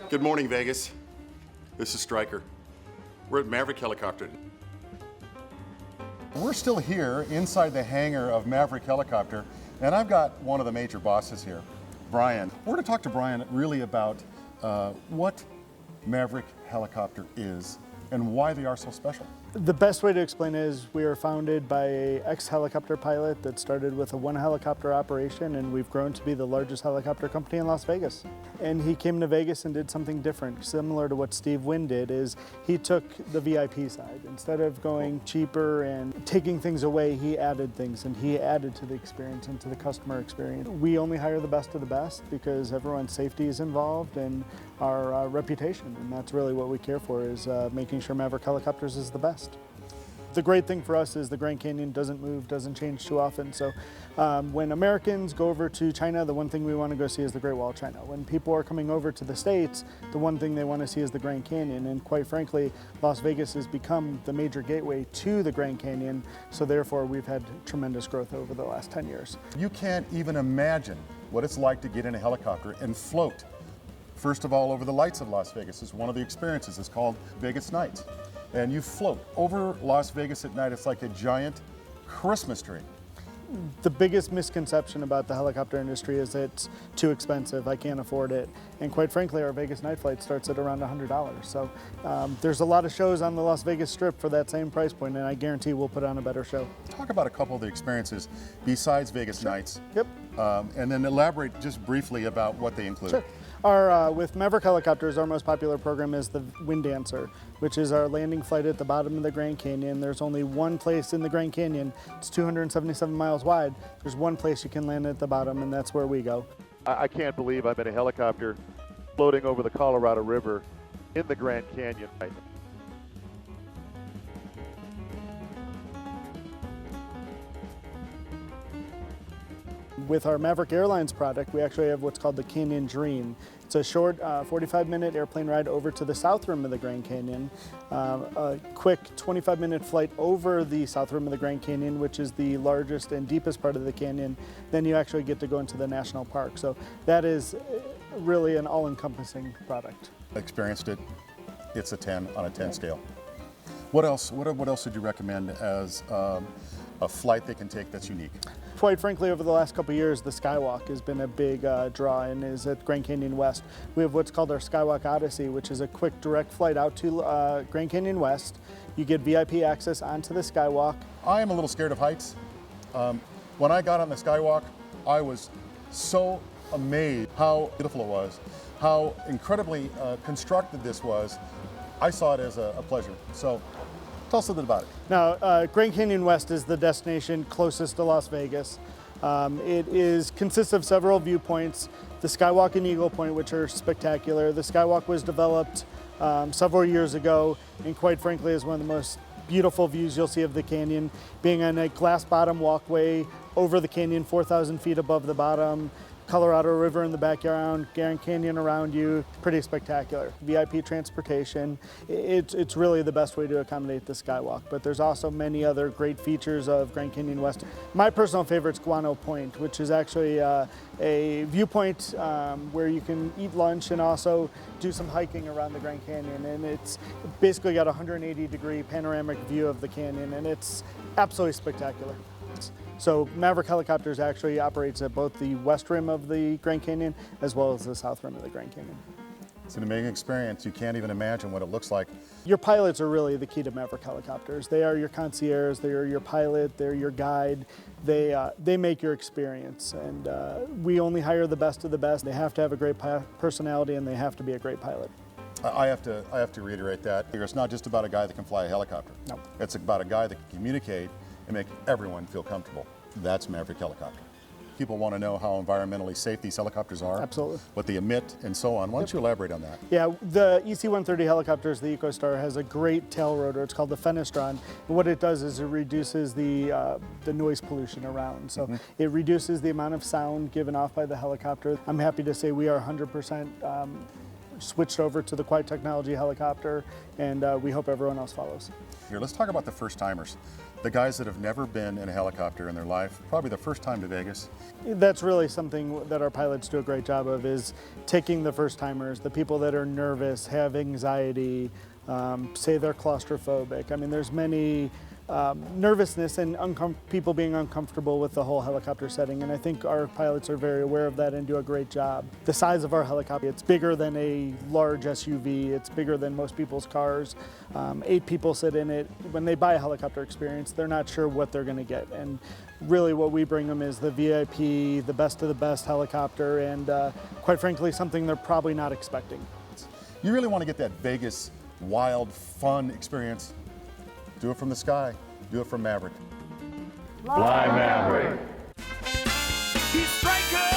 Good morning, Vegas. This is Stryker. We're at Maverick Helicopter. We're still here inside the hangar of Maverick Helicopter, and I've got one of the major bosses here, Brian. We're going to talk to Brian really about what Maverick Helicopter is and why they are so special. The best way to explain it is we were founded by an ex-helicopter pilot that started with a one helicopter operation, and we've grown to be the largest helicopter company in Las Vegas. And he came to Vegas and did something different, similar to what Steve Wynn did, is he took the VIP side. Instead of going cheaper and taking things away, he added things, and he added to the experience and to the customer experience. We only hire the best of the best because everyone's safety is involved and our reputation, and that's really what we care for, is making sure Maverick Helicopters is the best. The great thing for us is the Grand Canyon doesn't move, doesn't change too often. So when Americans go over to China, the one thing we want to go see is the Great Wall of China. When people are coming over to the States, the one thing they want to see is the Grand Canyon. And quite frankly, Las Vegas has become the major gateway to the Grand Canyon. So therefore, we've had tremendous growth over the last 10 years. You can't even imagine what it's like to get in a helicopter and float. First of all, over the lights of Las Vegas is one of the experiences. It's called Vegas Nights. And you float over Las Vegas at night. It's like a giant Christmas tree. The biggest misconception about the helicopter industry is it's too expensive, I can't afford it. And quite frankly, our Vegas night flight starts at around $100. So there's a lot of shows on the Las Vegas Strip for that same price point, and I guarantee we'll put on a better show. Talk about a couple of the experiences besides Vegas Nights. Yep. And then elaborate just briefly about what they include. Sure. With Maverick Helicopters, our most popular program is the Wind Dancer, which is our landing flight at the bottom of the Grand Canyon. There's only one place in the Grand Canyon. It's 277 miles wide. There's one place you can land at the bottom, and that's where we go. I can't believe I'm in a helicopter floating over the Colorado River in the Grand Canyon. With our Maverick Airlines product, we actually have what's called the Canyon Dream. It's a short 45-minute airplane ride over to the south rim of the Grand Canyon, a quick 25-minute flight over the south rim of the Grand Canyon, which is the largest and deepest part of the canyon. Then you actually get to go into the national park. So that is really an all-encompassing product. Experienced it. It's a 10 on a 10 scale. What else? What else would you recommend as a flight they can take that's unique? Quite frankly, over the last couple of years, the Skywalk has been a big draw and is at Grand Canyon West. We have what's called our Skywalk Odyssey, which is a quick direct flight out to Grand Canyon West. You get VIP access onto the Skywalk. I am a little scared of heights. When I got on the Skywalk, I was so amazed how beautiful it was, how incredibly constructed this was. I saw it as a pleasure. So tell us a little bit about it. Now, Grand Canyon West is the destination closest to Las Vegas. It consists of several viewpoints. The Skywalk and Eagle Point, which are spectacular. The Skywalk was developed several years ago, and quite frankly is one of the most beautiful views you'll see of the canyon, being on a glass bottom walkway over the canyon, 4,000 feet above the bottom. Colorado River in the background, Grand Canyon around you, pretty spectacular. VIP transportation, it's really the best way to accommodate the Skywalk, but there's also many other great features of Grand Canyon West. My personal favorite is Guano Point, which is actually a viewpoint where you can eat lunch and also do some hiking around the Grand Canyon, and it's basically got a 180-degree panoramic view of the canyon, and it's absolutely spectacular. So Maverick Helicopters actually operates at both the west rim of the Grand Canyon as well as the south rim of the Grand Canyon. It's an amazing experience. You can't even imagine what it looks like. Your pilots are really the key to Maverick Helicopters. They are your concierge, they are your pilot, they're your guide. They make your experience, and we only hire the best of the best. They have to have a great personality, and they have to be a great pilot. I have to reiterate that. It's not just about a guy that can fly a helicopter. No. It's about a guy that can communicate and make everyone feel comfortable. That's Maverick Helicopter. People want to know how environmentally safe these helicopters are. Absolutely. What they emit and so on. Why don't you elaborate on that? Yeah, the EC-130 helicopters, the EcoStar, has a great tail rotor. It's called the Fenestron. And what it does is it reduces the noise pollution around. So it reduces the amount of sound given off by the helicopter. I'm happy to say we are 100% switched over to the Quiet Technology helicopter, and we hope everyone else follows. Here, let's talk about the first timers. The guys that have never been in a helicopter in their life, probably the first time to Vegas. That's really something that our pilots do a great job of, is taking the first timers, the people that are nervous, have anxiety, say they're claustrophobic. I mean, there's many nervousness and people being uncomfortable with the whole helicopter setting, and I think our pilots are very aware of that and do a great job. The size of our helicopter, it's bigger than a large SUV, it's bigger than most people's cars. 8 people sit in it. When they buy a helicopter experience, they're not sure what they're going to get, and really what we bring them is the VIP, the best of the best helicopter, and quite frankly, something they're probably not expecting. You really want to get that Vegas wild, fun experience. Do it from the sky. Do it from Maverick. Fly Maverick. He's striker.